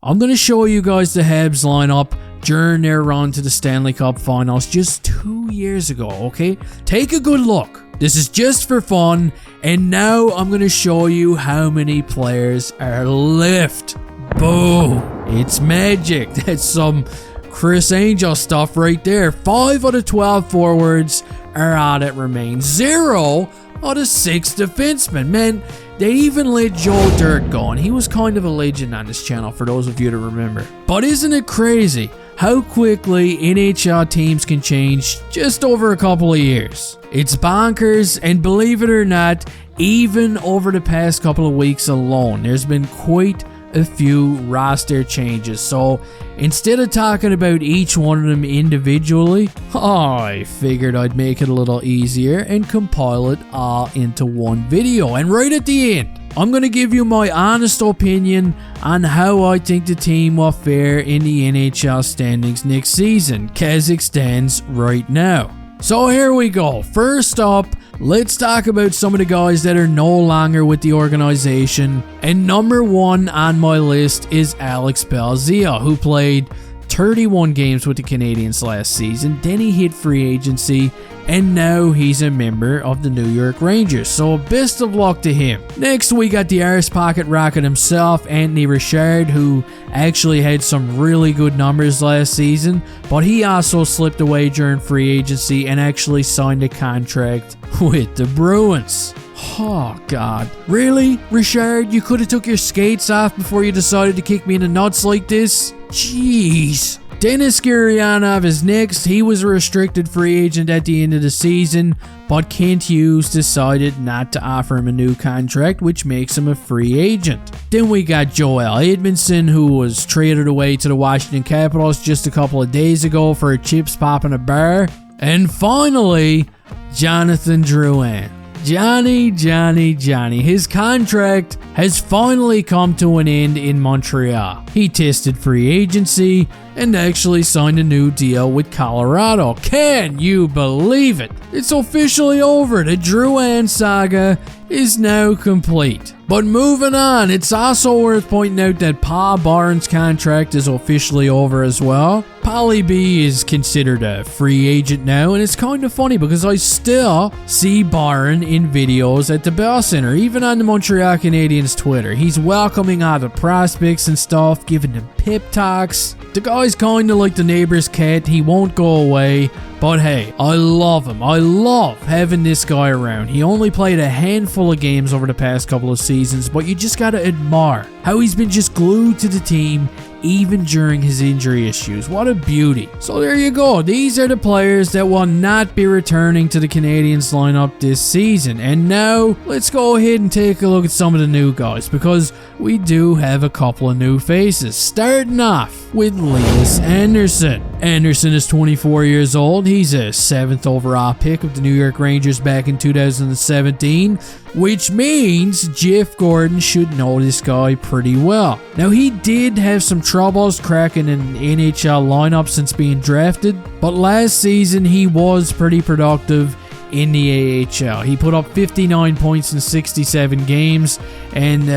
I'm going to show you guys the Habs lineup during their run to the Stanley Cup Finals just 2 years ago, okay? Take a good look. This is just for fun, and now I'm going to show you how many players are left. Boom! It's magic. That's some Chris Angel stuff right there. 5 out of 12 forwards are all that remain. 0 out of 6 defensemen. Man, they even let Joe Dirt go, and he was kind of a legend on this channel for those of you to remember. But isn't it crazy how quickly NHL teams can change just over a couple of years? It's bonkers, and believe it or not, even over the past couple of weeks alone, there's been quite a few roster changes. So instead of talking about each one of them individually, I figured I'd make it a little easier and compile it all into one video. And right at the end, I'm going to give you my honest opinion on how I think the team will fare in the NHL standings next season, as it stands right now. So here we go. First up, let's talk about some of the guys that are no longer with the organization. And number 1 on my list is Alex Belzile, who played 31 games with the Canadiens last season. Then he hit free agency, and now he's a member of the New York Rangers. So best of luck to him. Next, we got the Arse Pocket Rocket himself, Anthony Richard, who actually had some really good numbers last season, but he also slipped away during free agency and actually signed a contract with the Bruins. Oh God, really? Richard, you could have took your skates off before you decided to kick me in the nuts like this? Jeez. Denis Gurianov is next. He was a restricted free agent at the end of the season, but Kent Hughes decided not to offer him a new contract, which makes him a free agent. Then we got Joel Edmondson, who was traded away to the Washington Capitals just a couple of days ago for a chips pop in a bar. And finally, Jonathan Drouin. Johnny. His contract has finally come to an end in Montreal. He tested free agency and actually signed a new deal with Colorado. Can you believe it? It's officially over. The Drouin saga is now complete. But moving on, it's also worth pointing out that Pa Barnes' contract is officially over as well. Paulie B is considered a free agent now, and it's kind of funny because I still see Barron in videos at the Bell Center, even on the Montreal Canadiens Twitter. He's welcoming all the prospects and stuff, giving them pep talks. The guy's kind of like the neighbor's cat. He won't go away. But hey, I love him. I love having this guy around. He only played a handful of games over the past couple of seasons, but you just gotta admire how he's been just glued to the team even during his injury issues. What a beauty. So there you go. These are the players that will not be returning to the Canadiens lineup this season. And now, let's go ahead and take a look at some of the new guys, because we do have a couple of new faces. Starting off with Lias Andersson. Andersson is 24 years old. He's a 7th overall pick of the New York Rangers back in 2017, which means Jeff Gordon should know this guy pretty well. Now, he did have some troubles cracking an NHL lineup since being drafted, but last season he was pretty productive in the AHL. He put up 59 points in 67 games, and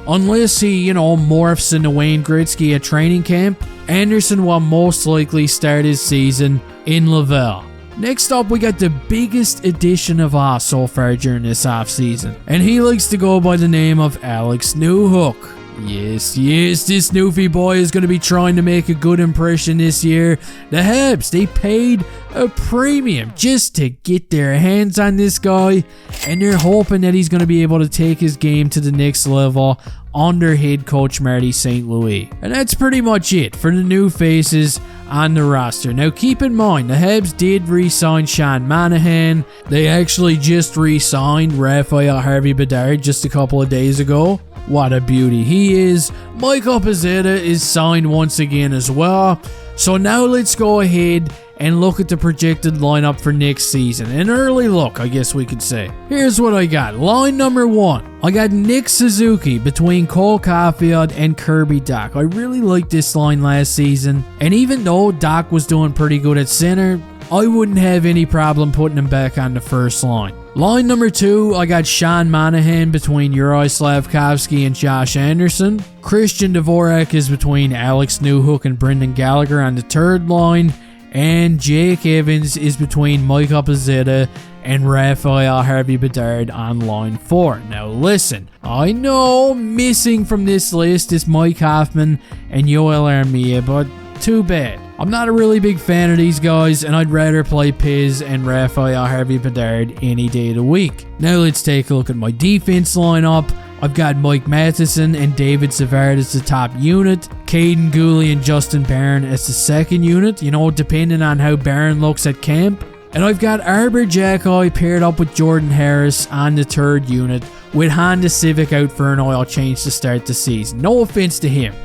unless he, morphs into Wayne Gretzky at training camp, Andersson will most likely start his season in Laval. Next up, we got the biggest addition of all so far during this offseason, and he likes to go by the name of Alex Newhook. Yes, this Newfie boy is going to be trying to make a good impression this year. The Habs, they paid a premium just to get their hands on this guy, and they're hoping that he's going to be able to take his game to the next level under head coach Marty St. Louis. And that's pretty much it for the new faces on the roster. Now keep in mind, the Habs did re-sign Sean Monahan. They actually just re-signed Raphael Harvey-Bedard just a couple of days ago. What a beauty he is. Michael Pezzetta is signed once again as well. So now let's go ahead and look at the projected lineup for next season. An early look, I guess we could say. Here's what I got. Line number 1. I got Nick Suzuki between Cole Caulfield and Kirby Dach. I really liked this line last season, and even though Dach was doing pretty good at center, I wouldn't have any problem putting him back on the first line. Line number 2, I got Sean Monahan between Uri Slavkovsky and Josh Anderson. Christian Dvorak is between Alex Newhook and Brendan Gallagher on the 3rd line. And Jake Evans is between Mike Opposita and Raphael Harvey-Bedard on line 4. Now listen, I know missing from this list is Mike Hoffman and Yoel Armia, but too bad. I'm not a really big fan of these guys, and I'd rather play Piz and Raphael Harvey-Bedard any day of the week. Now let's take a look at my defense lineup. I've got Mike Matheson and David Savard as the top unit, Caden Gooley and Justin Barron as the second unit, depending on how Barron looks at camp. And I've got Arbor Jacki paired up with Jordan Harris on the 3rd unit, with Honda Civic out for an oil change to start the season. No offense to him,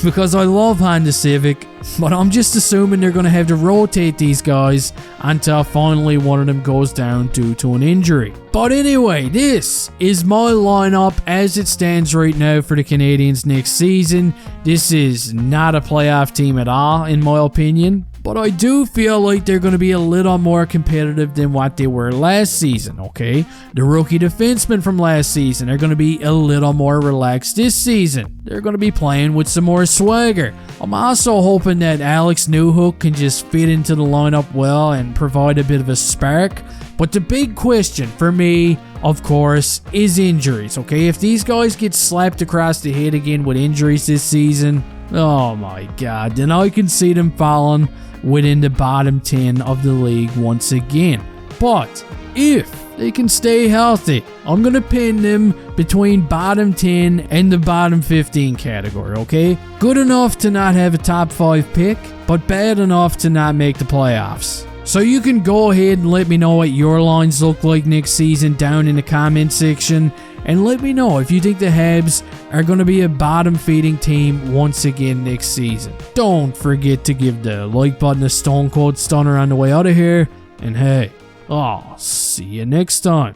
because I love Honda Civic, but I'm just assuming they're going to have to rotate these guys until finally one of them goes down due to an injury. But anyway, this is my lineup as it stands right now for the Canadiens next season. This is not a playoff team at all, in my opinion. But I do feel like they're going to be a little more competitive than what they were last season, okay? The rookie defensemen from last season are going to be a little more relaxed this season. They're going to be playing with some more swagger. I'm also hoping that Alex Newhook can just fit into the lineup well and provide a bit of a spark. But the big question for me, of course, is injuries, okay? If these guys get slapped across the head again with injuries this season, oh my god, then I can see them falling within the bottom 10 of the league once again. But if they can stay healthy, I'm going to pin them between bottom 10 and the bottom 15 category, okay? Good enough to not have a top 5 pick, but bad enough to not make the playoffs. So you can go ahead and let me know what your lines look like next season down in the comment section. And let me know if you think the Habs are going to be a bottom-feeding team once again next season. Don't forget to give the like button a stone cold stunner on the way out of here. And hey, I'll see you next time.